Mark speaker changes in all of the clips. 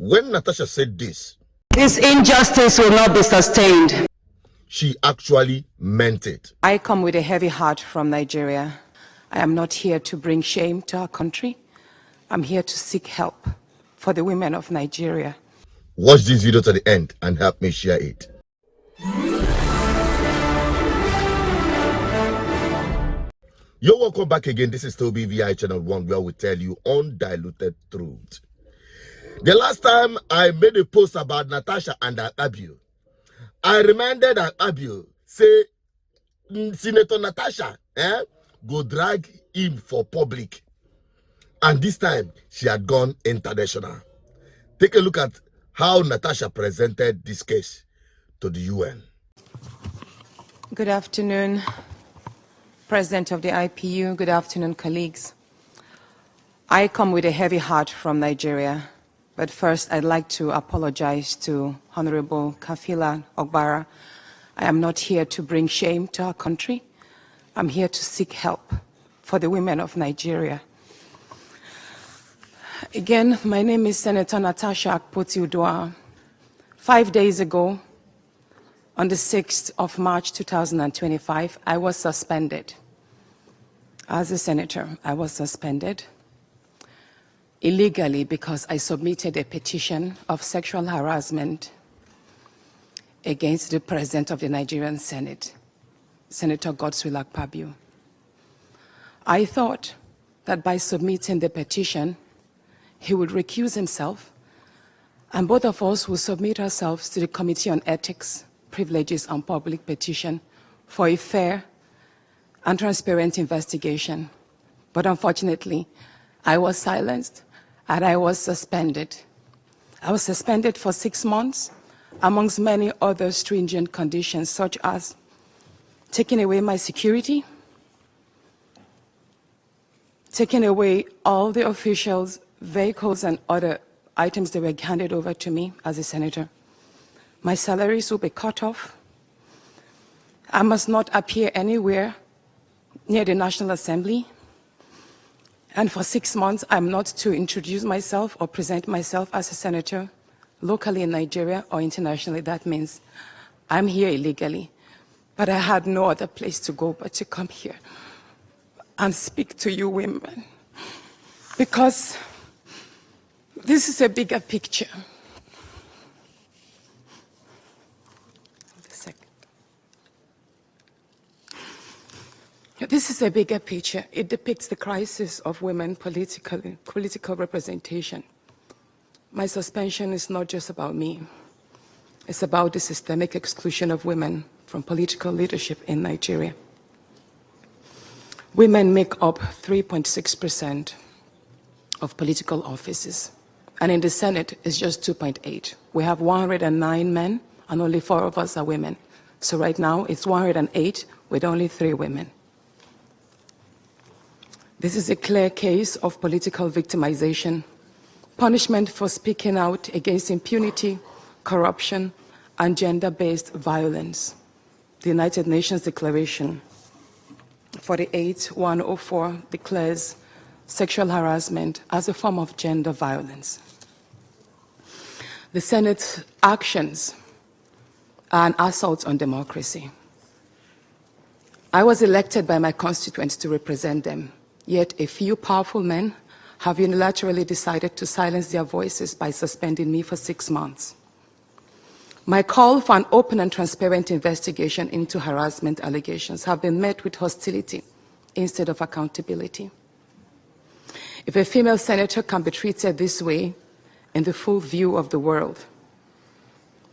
Speaker 1: When Natasha said this
Speaker 2: injustice will not be sustained.
Speaker 1: She actually meant it.
Speaker 3: I come with a heavy heart from Nigeria. I am not here to bring shame to our country. I'm here to seek help for the women of Nigeria.
Speaker 1: Watch this video to the end and help me share it. Yo, welcome back again. This is still BVI Channel 1, where we tell you undiluted truth. The last time I made a post about Natasha and Akpabio, I reminded Akpabio, say, Senator Natasha, go drag him for public. And this time, she had gone international. Take a look at how Natasha presented this case to the UN.
Speaker 3: Good afternoon, President of the IPU. Good afternoon, colleagues. I come with a heavy heart from Nigeria. But first, I'd like to apologize to Honorable Kafila Ogbara. I am not here to bring shame to our country. I'm here to seek help for the women of Nigeria. Again, my name is Senator Natasha Akpabio. 5 days ago, on the 6th of March 2025, I was suspended. As a senator, I was suspended illegally because I submitted a petition of sexual harassment against the President of the Nigerian Senate, Senator Godswill Akpabio. I thought that by submitting the petition, he would recuse himself, and both of us will submit ourselves to the Committee on Ethics, Privileges and Public Petition for a fair and transparent investigation. But unfortunately, I was silenced and I was suspended. I was suspended for 6 months, amongst many other stringent conditions, such as taking away my security, taking away all the officials' vehicles and other items that were handed over to me as a senator. My salaries will be cut off. I must not appear anywhere near the National Assembly. And for 6 months, I'm not to introduce myself or present myself as a senator locally in Nigeria or internationally. That means I'm here illegally. But I had no other place to go but to come here and speak to you women. Because this is a bigger picture. This is a bigger picture. It depicts the crisis of women political representation. My suspension is not just about me. It's about the systemic exclusion of women from political leadership in Nigeria. Women make up 3.6% of political offices, and in the Senate, it's just 2.8. We have 109 men, and only 4 of us are women. So right now, it's 108 with only 3 women. This is a clear case of political victimization, punishment for speaking out against impunity, corruption, and gender-based violence. The United Nations Declaration 48/104 declares sexual harassment as a form of gender violence. The Senate's actions are an assault on democracy. I was elected by my constituents to represent them. Yet a few powerful men have unilaterally decided to silence their voices by suspending me for 6 months. My call for an open and transparent investigation into harassment allegations have been met with hostility instead of accountability. If a female senator can be treated this way in the full view of the world,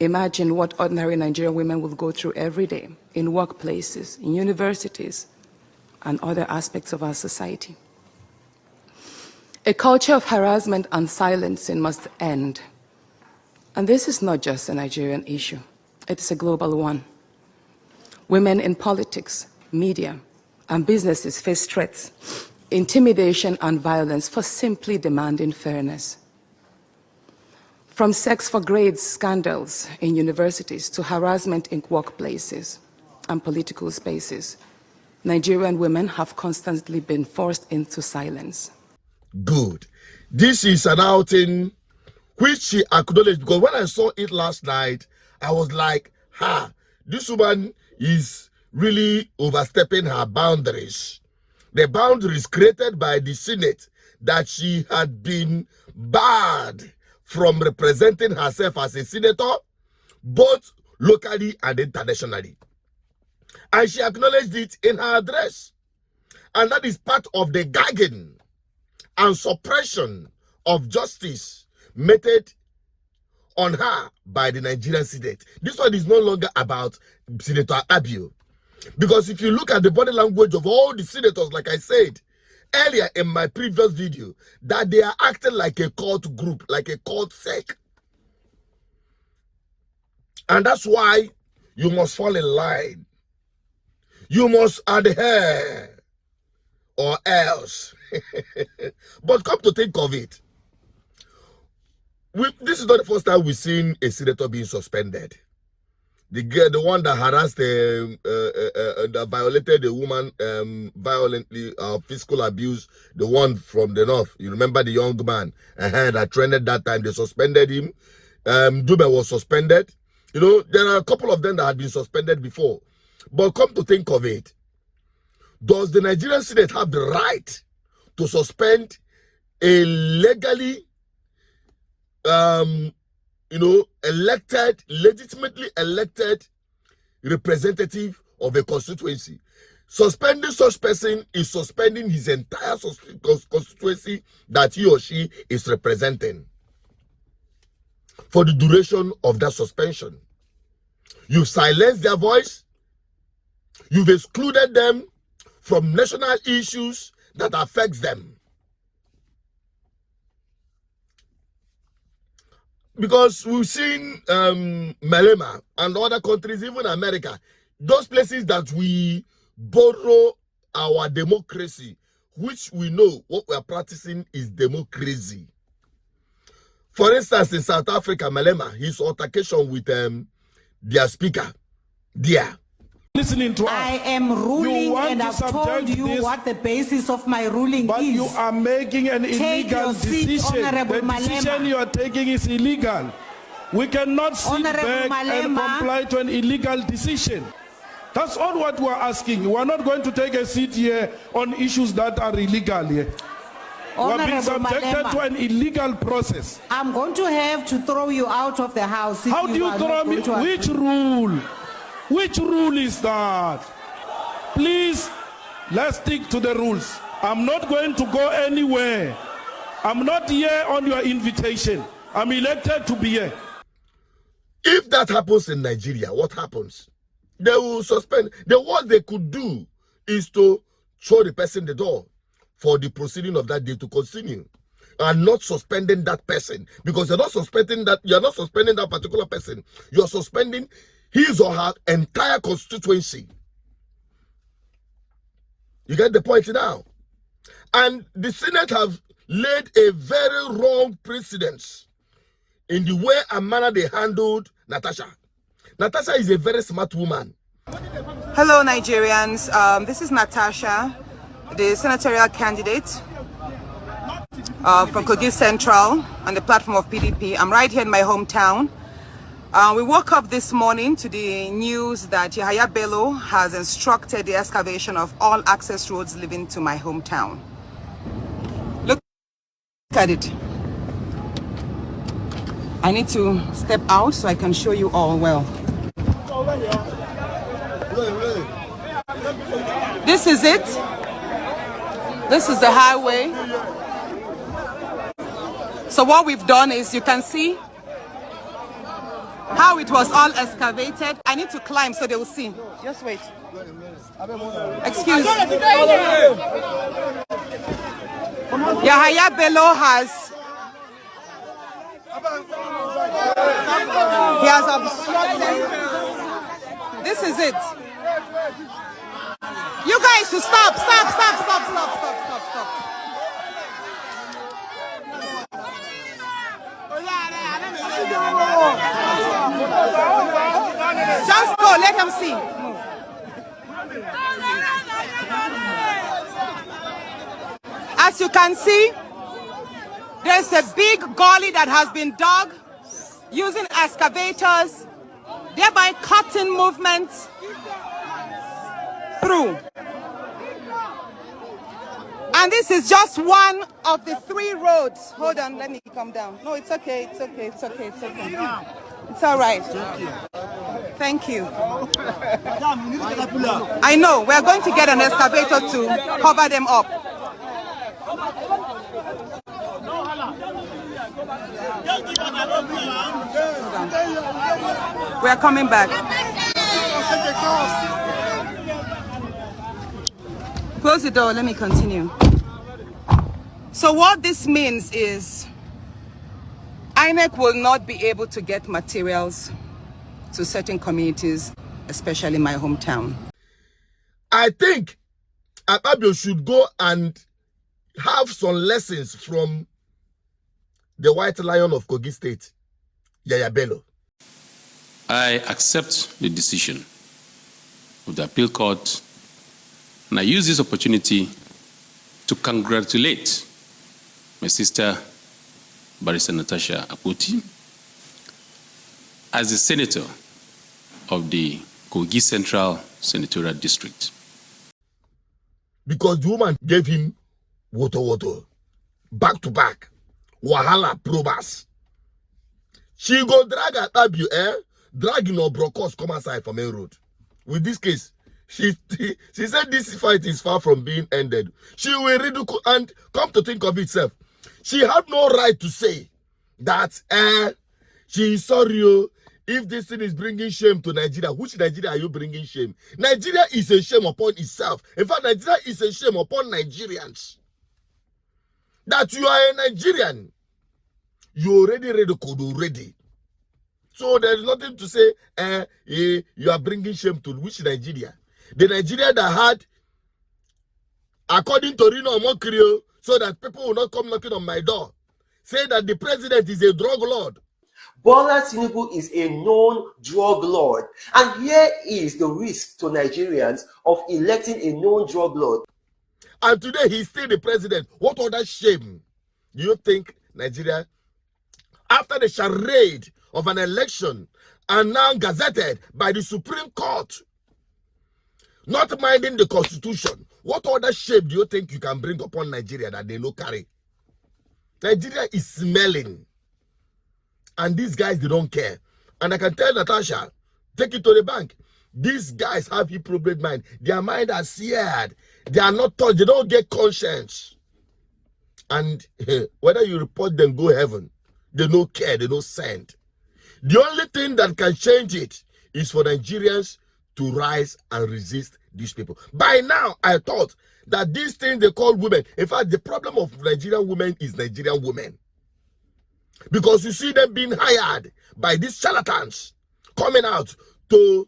Speaker 3: imagine what ordinary Nigerian women will go through every day in workplaces, in universities, and other aspects of our society. A culture of harassment and silencing must end. And this is not just a Nigerian issue. It's a global one. Women in politics, media, and businesses face threats, intimidation, and violence for simply demanding fairness. From sex for grades scandals in universities to harassment in workplaces and political spaces, Nigerian women have constantly been forced into silence.
Speaker 1: Good. This is an outing which she acknowledged, because when I saw it last night, I was like, this woman is really overstepping her boundaries. The boundaries created by the Senate, that she had been barred from representing herself as a senator, both locally and internationally. And she acknowledged it in her address. And that is part of the gagging and suppression of justice meted on her by the Nigerian Senate. This one is no longer about Senator Akpabio. Because if you look at the body language of all the senators, like I said earlier in my previous video, that they are acting like a cult group, like a cult sect. And that's why you must fall in line. You must adhere, or else. But come to think of it, this is not the first time we've seen a senator being suspended. The one that harassed, that violated a woman violently, physical abuse, the one from the north. You remember the young man that trended that time? They suspended him. Dube was suspended. You know, there are a couple of them that had been suspended before. But come to think of it, does the Nigerian Senate have the right to suspend a legally, legitimately elected representative of a constituency? Suspending such person is suspending his entire constituency that he or she is representing for the duration of that suspension. You've silenced their voice. You've excluded them from national issues that affects them. Because we've seen Malema and other countries, even America, those places that we borrow our democracy, which we know what we are practicing is democracy. For instance, in South Africa, Malema, his altercation with their speaker, there.
Speaker 4: Listening to us.
Speaker 5: I am ruling and I've told you what the basis of my ruling
Speaker 4: but
Speaker 5: is.
Speaker 4: You are making an illegal decision. The decision you are taking is illegal. We cannot sit back and comply to an illegal decision. That's all what we are asking. We are not going to take a seat here on issues that are illegal here. We are being subjected to an illegal process.
Speaker 5: I'm going to have to throw you out of the house.
Speaker 4: How do you throw me? Which rule? Which rule is that? Please, let's stick to the rules. I'm not going to go anywhere. I'm not here on your invitation. I'm elected to be here.
Speaker 1: If that happens in Nigeria, what happens? They will suspend. The worst they could do is to show the person the door for the proceeding of that day to continue, and not suspending that person, because you're not suspending that particular person. You're suspending his or her entire constituency. You get the point now? And the Senate have laid a very wrong precedence in the way and manner they handled Natasha. Natasha is a very smart woman.
Speaker 6: Hello Nigerians, this is Natasha, the senatorial candidate from Kogi Central on the platform of PDP. I'm right here in my hometown. We woke up this morning to the news that Yahaya Bello has instructed the excavation of all access roads leading to my hometown. Look at it. I need to step out so I can show you all well. This is it. This is the highway. So what we've done is, you can see how it was all excavated. I need to climb so they will see. Just wait. Excuse me. Yahaya Bello has obstructed. This is it. You guys should stop. Just go, let them see. As you can see, There's a big gully that has been dug using excavators, thereby cutting movement through. And this is just one of the 3 roads. Hold on, let me come down. No, it's okay, it's okay, it's okay, it's okay. It's all right. Thank you. I know, we're going to get an excavator to cover them up. We're coming back. Close the door, let me continue. So what this means is INEC will not be able to get materials to certain communities, especially my hometown.
Speaker 1: I think Akpabio should go and have some lessons from the White Lion of Kogi State, Yahaya Bello.
Speaker 7: I accept the decision of the appeal court, and I use this opportunity to congratulate my sister, Barrister Natasha Akpoti, as the senator of the Kogi Central Senatorial District.
Speaker 1: Because the woman gave him water, back to back, wahala probas. She go drag Akpabio, drag in Obrokos come aside from main road. With this case, she said this fight is far from being ended. She will ridicule, and come to think of itself, she had no right to say that she is sorry if this thing is bringing shame to Nigeria. Which Nigeria are you bringing shame? Nigeria is a shame upon itself. In fact, Nigeria is a shame upon Nigerians. That you are a Nigerian, you already ridiculed already. So there's nothing to say, you are bringing shame to which Nigeria? The Nigeria that had, according to Rino Omokrio, so that people will not come knocking on my door, say that the president is a drug lord.
Speaker 8: Bola Tinubu is a known drug lord, and here is the risk to Nigerians of electing a known drug lord.
Speaker 1: And today he's still the president. What other shame do you think Nigeria, after the charade of an election and now gazetted by the Supreme Court, not minding the Constitution, what other shame do you think you can bring upon Nigeria that they no carry? Nigeria is smelling. And these guys, they don't care. And I can tell Natasha, take it to the bank. These guys have a problem mind. Their mind are seared. They are not taught. They don't get conscience. And whether you report them, go heaven. They don't care. They don't send. The only thing that can change it is for Nigerians to rise and resist these people. By now, I thought that these things they call women. In fact, the problem of Nigerian women is Nigerian women. Because you see them being hired by these charlatans coming out to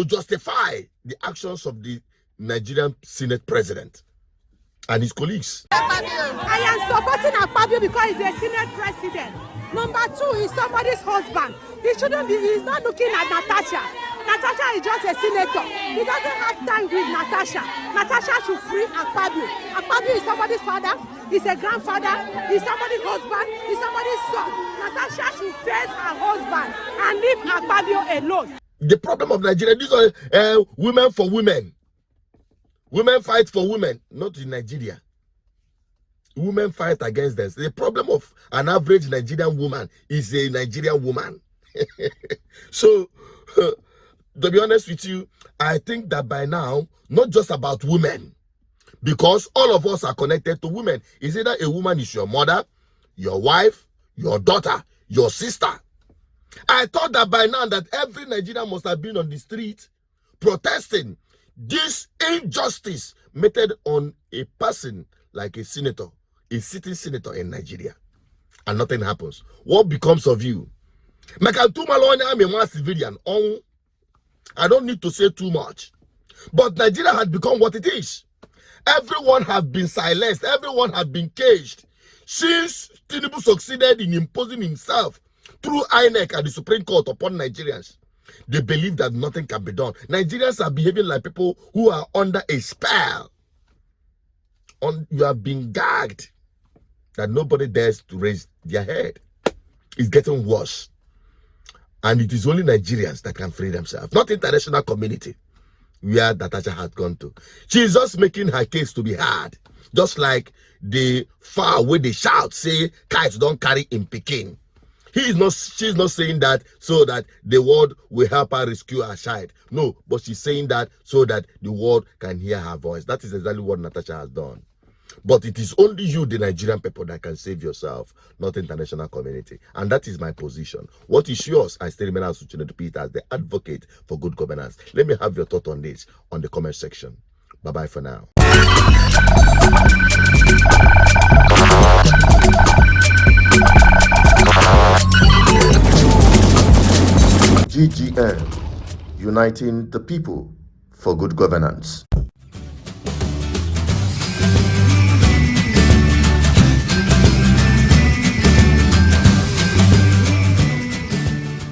Speaker 1: justify the actions of the Nigerian Senate president and his colleagues.
Speaker 9: I am supporting Akpabio because he's a Senate president. Number 2 is somebody's husband. He's not looking at Natasha. Natasha is just a senator. He doesn't have time with Natasha. Natasha should free Akpabio. Akpabio is somebody's father. He's a grandfather. He's somebody's husband. He's somebody's son. Natasha should face her husband and leave Akpabio alone.
Speaker 1: The problem of Nigeria, these are women for women. Women fight for women, not in Nigeria. Women fight against them. The problem of an average Nigerian woman is a Nigerian woman. So, to be honest with you, I think that by now, not just about women, because all of us are connected to women. Is either a woman is your mother, your wife, your daughter, your sister. I thought that by now that every Nigerian must have been on the street protesting this injustice meted on a person like a senator, a sitting senator in Nigeria, and nothing happens. What becomes of you? I don't need to say too much, but Nigeria had become what it is. Everyone has been silenced. Everyone has been caged. Since Tinubu succeeded in imposing himself through INEC and the Supreme Court upon Nigerians, they believe that nothing can be done. Nigerians are behaving like people who are under a spell. You have been gagged. that nobody dares to raise their head. It's getting worse. And it is only Nigerians that can free themselves, not international community where Natasha has gone to. She is just making her case to be heard. Just like the far away they shout, say, kites don't carry in Peking. She's not saying that so that the world will help her rescue her child. No, but she's saying that so that the world can hear her voice. That is exactly what Natasha has done. But it is only you, the Nigerian people, that can save yourself, not international community. And that is my position. What is yours? I still remain as the advocate for good governance. Let me have your thought on this on the comment section. Bye-bye for now. GGN, uniting the people for good governance.